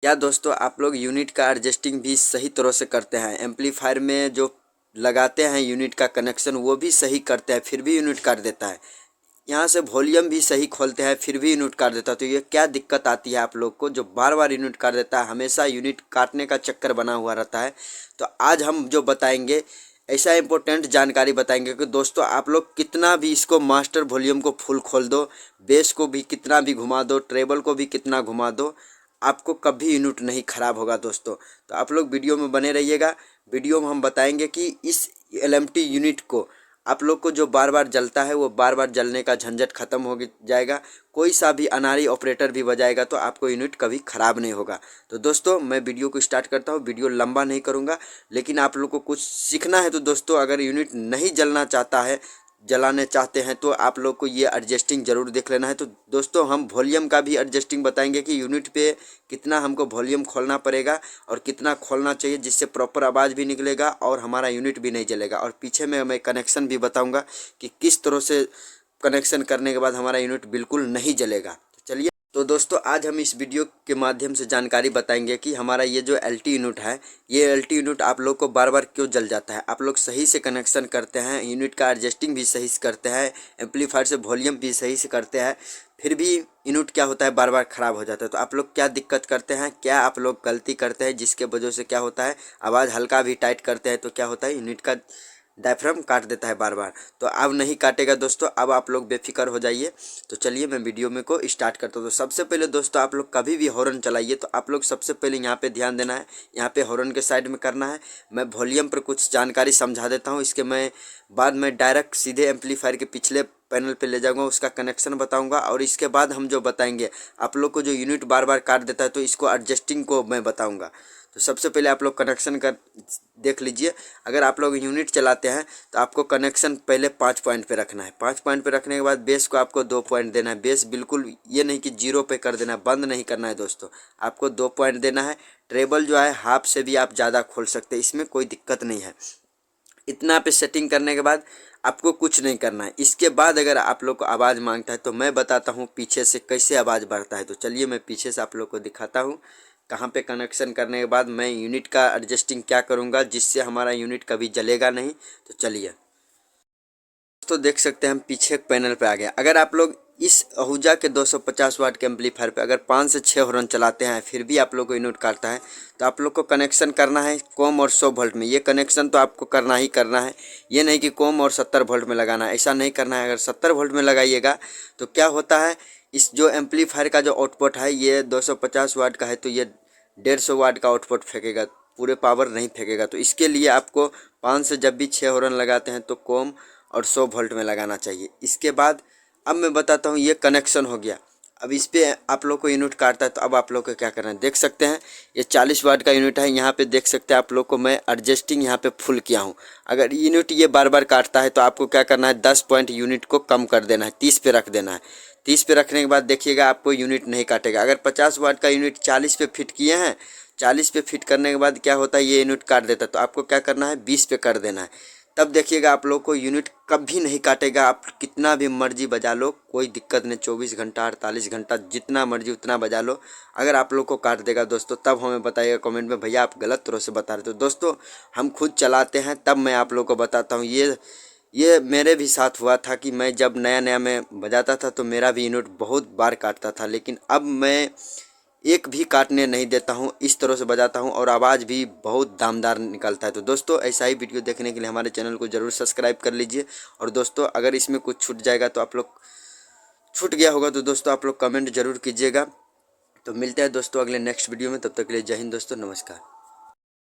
क्या दोस्तों आप लोग यूनिट का एडजस्टिंग भी सही तरह से करते हैं? एम्पलीफायर में जो लगाते हैं यूनिट का कनेक्शन वो भी सही करते हैं फिर भी यूनिट काट देता है। यहाँ से वॉल्यूम भी सही खोलते हैं फिर भी यूनिट काट देता है। तो ये क्या दिक्कत आती है आप लोग को जो बार बार यूनिट काट देता है, हमेशा यूनिट काटने का चक्कर बना हुआ रहता है। तो आज हम जो बताएंगे ऐसा इंपॉर्टेंट जानकारी बताएंगे कि दोस्तों आप लोग कितना भी इसको मास्टर वॉल्यूम को फुल खोल दो, बेस को भी कितना भी घुमा दो, ट्रेबल को भी कितना घुमा दो, आपको कभी यूनिट नहीं ख़राब होगा दोस्तों। तो आप लोग वीडियो में बने रहिएगा। वीडियो में हम बताएंगे कि इस एलएमटी यूनिट को आप लोग को जो बार बार जलता है वो बार बार जलने का झंझट खत्म हो जाएगा। कोई सा भी अनाड़ी ऑपरेटर भी बजाएगा तो आपको यूनिट कभी ख़राब नहीं होगा। तो दोस्तों मैं वीडियो को स्टार्ट करता हूँ। वीडियो लंबा नहीं करूँगा, लेकिन आप लोग को कुछ सीखना है। तो दोस्तों अगर यूनिट नहीं जलना चाहता है, जलाने चाहते हैं, तो आप लोग को ये एडजस्टिंग ज़रूर देख लेना है। तो दोस्तों हम वॉल्यूम का भी एडजस्टिंग बताएंगे कि यूनिट पे कितना हमको वॉल्यूम खोलना पड़ेगा और कितना खोलना चाहिए जिससे प्रॉपर आवाज़ भी निकलेगा और हमारा यूनिट भी नहीं जलेगा। और पीछे में मैं कनेक्शन भी बताऊंगा कि किस तरह से कनेक्शन करने के बाद हमारा यूनिट बिल्कुल नहीं जलेगा। तो चलिए, तो दोस्तों आज हम इस वीडियो के माध्यम से जानकारी बताएंगे कि हमारा ये जो एलटी यूनिट है, ये एलटी यूनिट आप लोग को बार बार क्यों जल जाता है। आप लोग सही से कनेक्शन करते हैं, यूनिट का एडजस्टिंग भी सही से करते हैं, एम्पलीफायर से वॉल्यूम भी सही से करते हैं, फिर भी यूनिट क्या होता है बार बार ख़राब हो जाता है। तो आप लोग क्या दिक्कत करते हैं, क्या आप लोग गलती करते हैं जिसके वजह से क्या होता है, आवाज़ हल्का भी टाइट करते हैं तो क्या होता है यूनिट का डायफ्राम काट देता है बार बार। तो अब नहीं काटेगा दोस्तों, अब आप लोग बेफिक्र हो जाइए। तो चलिए मैं वीडियो में को स्टार्ट करता हूँ। तो सबसे पहले दोस्तों आप लोग कभी भी हॉर्न चलाइए तो आप लोग सबसे पहले यहाँ पे ध्यान देना है, यहाँ पे हॉर्न के साइड में करना है। मैं वॉल्यूम पर कुछ जानकारी समझा देता हूँ, इसके मैं बाद में डायरेक्ट सीधे एम्पलीफायर के पिछले पैनल पे ले जाऊंगा, उसका कनेक्शन बताऊंगा। और इसके बाद हम जो बताएंगे आप लोग को जो यूनिट बार बार काट देता है तो इसको एडजस्टिंग को मैं बताऊंगा। तो सबसे पहले आप लोग कनेक्शन कर देख लीजिए। अगर आप लोग यूनिट चलाते हैं तो आपको कनेक्शन पहले 5 पॉइंट पे रखना है। 5 पॉइंट पे रखने के बाद बेस को आपको 2 पॉइंट देना है। बेस बिल्कुल ये नहीं कि 0 पे कर देना है, बंद नहीं करना है दोस्तों, आपको 2 पॉइंट देना है। ट्रेबल जो है हाफ से भी आप ज़्यादा खोल सकते हैं, इसमें कोई दिक्कत नहीं है। इतना पे सेटिंग करने के बाद आपको कुछ नहीं करना है। इसके बाद अगर आप लोग को आवाज़ मांगता है तो मैं बताता हूँ पीछे से कैसे आवाज़ बढ़ता है। तो चलिए मैं पीछे से आप लोग को दिखाता हूँ कहाँ पे कनेक्शन करने के बाद मैं यूनिट का एडजस्टिंग क्या करूँगा जिससे हमारा यूनिट कभी जलेगा नहीं। तो चलिए दोस्तों देख सकते हैं हम पीछे पैनल पे आ गया। अगर आप लोग इस आहूजा के 250 वाट के एम्पलीफायर पे अगर 5 से 6 हॉर्न चलाते हैं फिर भी आप लोग को यूनिट काटता है तो आप लोग को कनेक्शन करना है कॉम और 100 वोल्ट में। ये कनेक्शन तो आपको करना ही करना है, ये नहीं कि कॉम और 70 वोल्ट में लगाना है, ऐसा नहीं करना है। अगर 70 वोल्ट में लगाइएगा तो क्या होता है, इस जो एम्पलीफायर का जो आउटपुट है ये 250 वाट का है तो ये 150 वाट का आउटपुट फेंकेगा, पूरे पावर नहीं फेंकेगा। तो इसके लिए आपको 5 से जब भी 6 हॉर्न लगाते हैं तो कॉम और 100 वोल्ट में लगाना चाहिए। इसके बाद अब मैं बताता हूँ, ये कनेक्शन हो गया। अब इस पर आप लोग को यूनिट काटता है तो अब आप लोग को क्या करना है, देख सकते हैं ये 40 वाट का यूनिट है। यहाँ पे देख सकते हैं आप लोग को मैं एडजस्टिंग यहाँ पे फुल किया हूँ। अगर यूनिट ये बार बार काटता है तो आपको क्या करना है, 10 पॉइंट यूनिट को कम कर देना है, 30 पे रख देना है। 30 पे रखने के बाद देखिएगा आपको यूनिट नहीं काटेगा। अगर 50 वाट का यूनिट 40 पे फिट किए हैं, 40 पे फिट करने के बाद क्या होता है ये यूनिट काट देता है तो आपको क्या करना है 20 पे कर देना है। तब देखिएगा आप लोग को यूनिट कभी नहीं काटेगा। आप कितना भी मर्जी बजा लो कोई दिक्कत नहीं, 24 घंटा 48 घंटा जितना मर्जी उतना बजा लो। अगर आप लोग को काट देगा दोस्तों तब हमें बताइएगा कमेंट में, भैया आप गलत तरह से बता रहे थे। तो दोस्तों हम खुद चलाते हैं तब मैं आप लोग को बताता हूँ। ये मेरे भी साथ हुआ था कि मैं जब नया नया मैं बजाता था तो मेरा भी यूनिट बहुत बार काटता था, लेकिन अब मैं एक भी काटने नहीं देता हूँ, इस तरह से बजाता हूँ और आवाज़ भी बहुत दामदार निकलता है। तो दोस्तों ऐसा ही वीडियो देखने के लिए हमारे चैनल को ज़रूर सब्सक्राइब कर लीजिए। और दोस्तों अगर इसमें कुछ छूट जाएगा तो आप लोग छूट गया होगा तो दोस्तों आप लोग कमेंट जरूर कीजिएगा। तो मिलते हैं दोस्तों अगले नेक्स्ट वीडियो में, तब तक के लिए जय हिंद दोस्तों, नमस्कार।